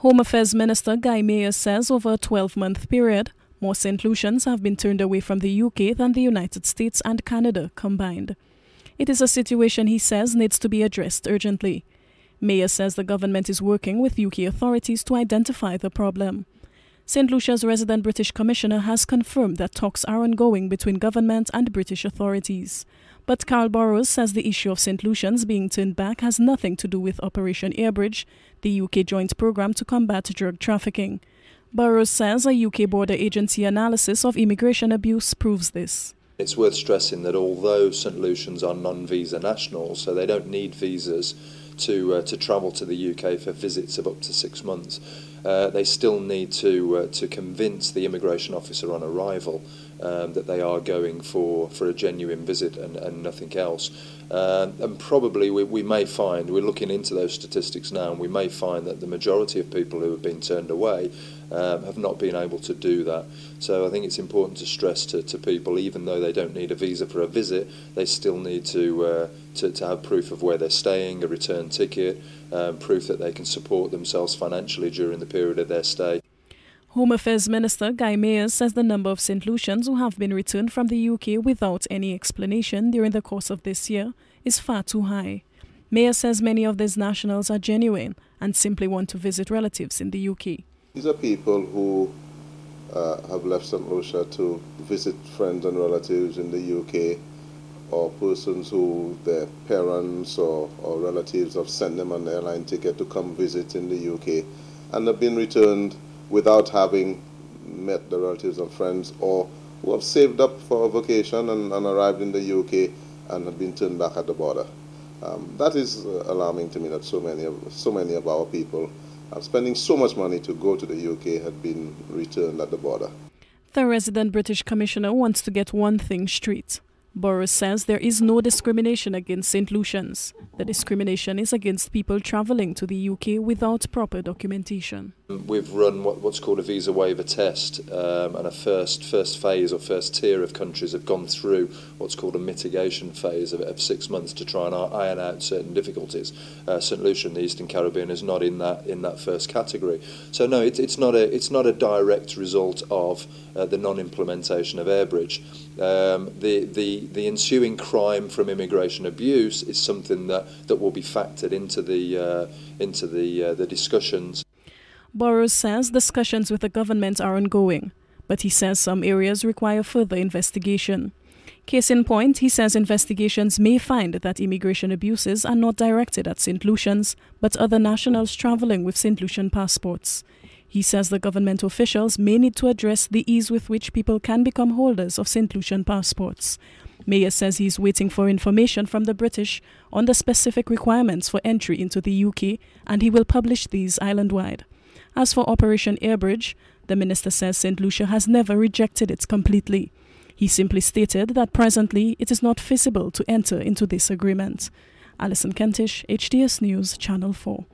Home Affairs Minister Guy Mayer says over a 12-month period, more St. Lucians have been turned away from the UK than the United States and Canada combined. It is a situation he says needs to be addressed urgently. Mayer says the government is working with UK authorities to identify the problem. St. Lucia's resident British Commissioner has confirmed that talks are ongoing between government and British authorities. But Carl Burrows says the issue of St. Lucians being turned back has nothing to do with Operation Airbridge, the UK joint programme to combat drug trafficking. Burrows says a UK border agency analysis of immigration abuse proves this. It's worth stressing that although St. Lucians are non-visa nationals, so they don't need visas to travel to the UK for visits of up to 6 months, they still need to convince the immigration officer on arrival that they are going for a genuine visit and nothing else. And probably we may find, we're looking into those statistics now, and we may find that the majority of people who have been turned away have not been able to do that. So I think it's important to stress to people, even though they don't need a visa for a visit, they still need to have proof of where they're staying, a return ticket, proof that they can support themselves financially during the period of their stay. Home Affairs Minister Guy Mayer says the number of St. Lucians who have been returned from the UK without any explanation during the course of this year is far too high. Mayer says many of these nationals are genuine and simply want to visit relatives in the UK. These are people who have left St. Lucia to visit friends and relatives in the UK, or persons who their parents or relatives have sent them an airline ticket to come visit in the UK, and have been returned without having met the relatives and friends, or who have saved up for a vacation and arrived in the UK and have been turned back at the border. That is alarming to me, that so many of our people spending so much money to go to the UK had been returned at the border. The resident British Commissioner wants to get one thing straight. Burrows says there is no discrimination against St. Lucians. The discrimination is against people travelling to the UK without proper documentation. We've run what's called a visa waiver test, and a first phase or first tier of countries have gone through what's called a mitigation phase of 6 months to try and iron out certain difficulties. St. Lucia and the Eastern Caribbean is not in that first category. So no, it's not a direct result of the non-implementation of Airbridge. The ensuing crime from immigration abuse is something that will be factored into the discussions. Burrows says discussions with the government are ongoing, but he says some areas require further investigation. Case in point, he says investigations may find that immigration abuses are not directed at St. Lucians, but other nationals travelling with St. Lucian passports. He says the government officials may need to address the ease with which people can become holders of St. Lucian passports. Mayer says he is waiting for information from the British on the specific requirements for entry into the UK, and he will publish these island-wide. As for Operation Airbridge, the minister says St. Lucia has never rejected it completely. He simply stated that presently it is not feasible to enter into this agreement. Alison Kentish, HDS News, Channel 4.